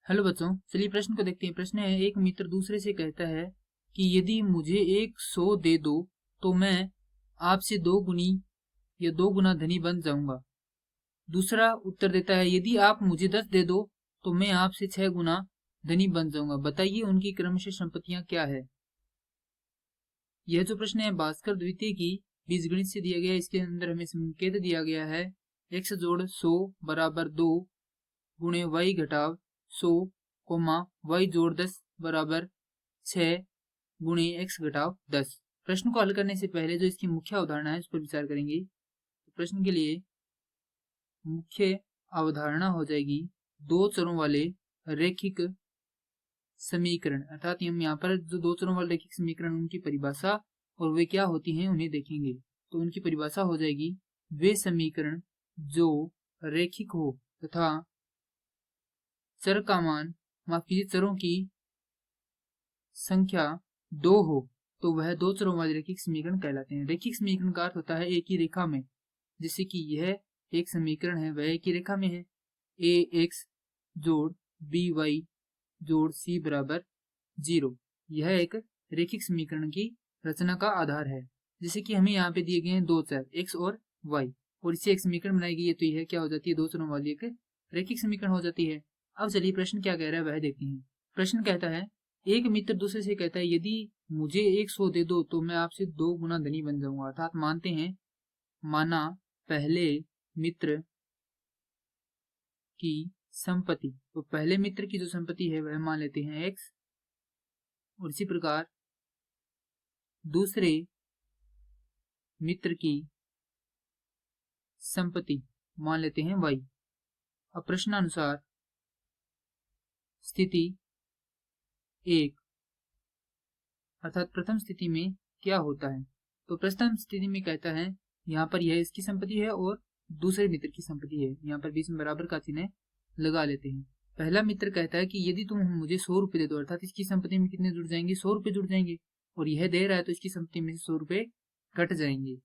Hello बच्चों, चलिए प्रश्न को देखते हैं। प्रश्न है, एक मित्र दूसरे से कहता है कि यदि मुझे 100 दे दो तो मैं आपसे 2 गुनी या 2 गुना धनी बन जाऊंगा। दूसरा उत्तर देता है, यदि आप मुझे 10 दे दो तो मैं आपसे 6 गुना धनी बन जाऊंगा। बताइए उनकी क्रमशः संपत्तियां क्या है। यह जो प्रश्न है भास्कर द्वितीय की बीजगणित से दिया गया है। इसके अंदर हमें संकेत दिया गया है x जोड़ 100 बराबर 2 गुणे y घटाव 100 कोमा y जोड़ 10 बराबर 6 गुणे x घटाव 10। प्रश्न को हल करने से पहले जो इसकी मुख्य अवधारणा है उस पर विचार करेंगे। तो प्रश्न के लिए मुख्य अवधारणा हो जाएगी दो चरों वाले रैखिक समीकरण, अर्थात हम यहाँ पर जो दो चरों वाले रैखिक समीकरण उनकी परिभाषा और वे क्या होती हैं उन्हें देखेंगे। तो उनकी परिभाषा हो जाएगी वे समीकरण जो रैखिक हो तथा चर का मान माफ कीजिए चरों की संख्या 2 हो तो वह दो चरों वाले रैखिक समीकरण कहलाते हैं। रैखिक समीकरण का अर्थ होता है एक ही रेखा में, जैसे कि यह एक समीकरण है वह एक ही रेखा में है। ए एक्स जोड़ बी वाई जोड़ सी बराबर 0, यह एक रैखिक समीकरण की रचना का आधार है। जैसे कि हमें यहाँ पे दिए गए हैं दो चर x और y और इससे एक समीकरण बनाई गई है, तो यह क्या हो जाती है, दो चरों वाली एक रैखिक समीकरण हो जाती है। अब चलिए प्रश्न क्या कह रहा है वह देखते हैं। प्रश्न कहता है, एक मित्र दूसरे से कहता है यदि मुझे 100 दे दो तो मैं आपसे 2 गुना धनी बन जाऊंगा। अर्थात मानते हैं, माना पहले मित्र की संपत्ति, तो पहले मित्र की जो संपत्ति है वह मान लेते हैं x और इसी प्रकार दूसरे मित्र की संपत्ति मान लेते हैं y। अब प्रश्नानुसार स्थिति 1 अर्थात प्रथम स्थिति में क्या होता है। तो प्रथम स्थिति में कहता है यहाँ पर यह इसकी संपत्ति है और दूसरे मित्र की संपत्ति है। यहाँ पर बीच में बराबर का चिन्ह लगा लेते हैं। पहला मित्र कहता है कि यदि तुम मुझे 100 रुपए दे दो, अर्थात इसकी संपत्ति में कितने जुड़ जाएंगे, 100 रुपए जुड़ जाएंगे और यह दे रहा है तो इसकी संपत्ति में 100 रुपए कट जाएंगे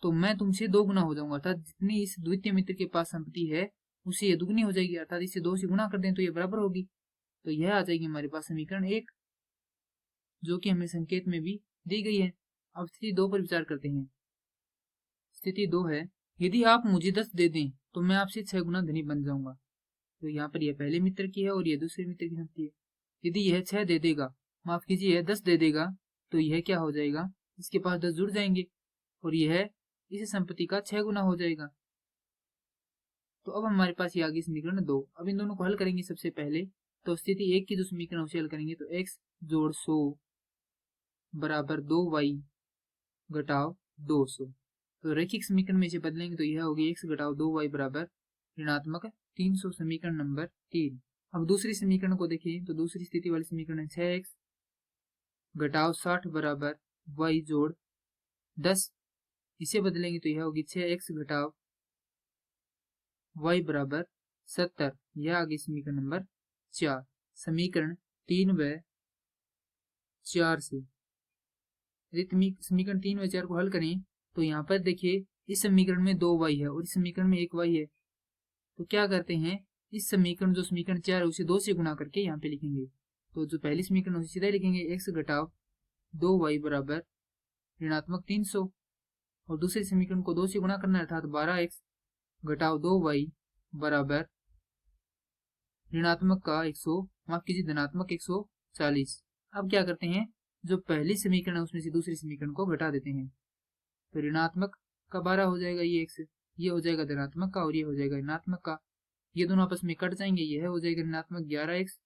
तो मैं तुमसे 2 गुना हो जाऊंगा। अर्थात जितनी इस द्वितीय मित्र के पास संपत्ति है उससे यह दुगनी हो जाएगी, अर्थात इससे 2 से गुना कर दें तो यह बराबर होगी। तो यह आ जाएगी हमारे पास समीकरण 1, जो कि हमें संकेत में भी दी गई है। अब स्थिति 2 पर विचार करते हैं। स्थिति 2 है, यदि आप मुझे 10 दे दें तो मैं आपसे 6 गुना धनी बन जाऊंगा। तो यहाँ पर यह पहले मित्र की है और यह दूसरे मित्र की संपत्ति है। यदि यह 6 दे देगा, माफ कीजिए यह 10 दे देगा, तो यह क्या हो जाएगा, इसके पास 10 जुड़ जाएंगे और यह इस संपत्ति का 6 गुना हो जाएगा। तो अब हमारे पास ये आ गई समीकरण 2। अब इन दोनों को हल करेंगे। सबसे पहले तो स्थिति 1 की जो समीकरण उसे हल करेंगे, तो x जोड़ 100 बराबर 2y घटाव 200। तो रैखिक समीकरण में इसे बदलेंगे तो यह होगी x घटाव 2y बराबर ऋणात्मक 300, समीकरण नंबर 3। अब दूसरी समीकरण को देखिए, तो दूसरी स्थिति वाली समीकरण है 6x घटाव 60 बराबर y जोड़ 10। इसे बदलेंगे तो यह होगी 6x घटाव y बराबर 70, यह आ गई समीकरण नंबर 4। समीकरण 3 व 4 से समीकरण 3 व 4 को हल करें तो यहाँ पर देखिए इस समीकरण में 2y है और इस समीकरण में 1y है। तो क्या करते हैं, इस समीकरण जो समीकरण 4 है उसे 2 से गुणा करके यहाँ पे लिखेंगे। तो जो पहली समीकरण उसे सीधा लिखेंगे x घटाव 2y बराबर ऋणात्मक 300 और दूसरे समीकरण को 2 से गुणा करना है, अर्थात 12x घटाव 2y बराबर ऋणात्मक का 100 माफ कीजिए धनात्मक 140। अब क्या करते हैं, जो पहली समीकरण है उसमें से दूसरी समीकरण को घटा देते हैं। तो ऋणात्मक का 12 हो जाएगा ये x, ये हो जाएगा धनात्मक का और ये हो जाएगा ऋणात्मक का, ये दोनों आपस में कट जाएंगे, यह हो जाएगा ऋणात्मक 11x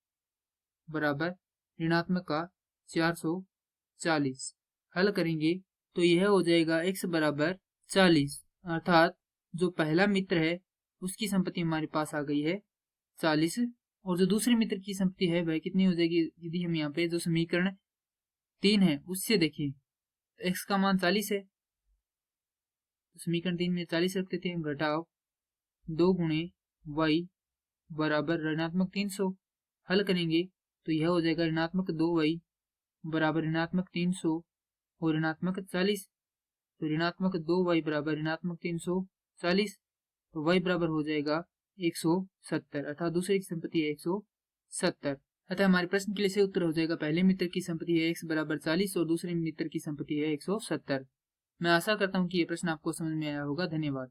बराबर ऋणात्मक का 440। हल करेंगे तो यह हो जाएगा x बराबर 40, अर्थात जो पहला मित्र है उसकी संपत्ति हमारे पास आ गई है 40 और जो दूसरे मित्र की संपत्ति है वह कितनी हो जाएगी। यदि हम यहाँ पे जो समीकरण 3 है उससे देखें तो x का मान 40 है, तो समीकरण 3 में 40 रखते थे, घटाव 2 गुणे y बराबर ऋणात्मक 300। हल करेंगे तो यह हो जाएगा ऋणात्मक 2y बराबर ऋणात्मक 300 और ऋणात्मक 40। तो ऋणात्मक 2y बराबर ऋणात्मक 340, तो y बराबर हो जाएगा 170 अर्थात दूसरे की संपत्ति है 170। अतः हमारे प्रश्न के लिए सही उत्तर हो जाएगा पहले मित्र की संपत्ति है x बराबर 40 और दूसरे मित्र की संपत्ति है 170। मैं आशा करता हूँ कि ये प्रश्न आपको समझ में आया होगा। धन्यवाद।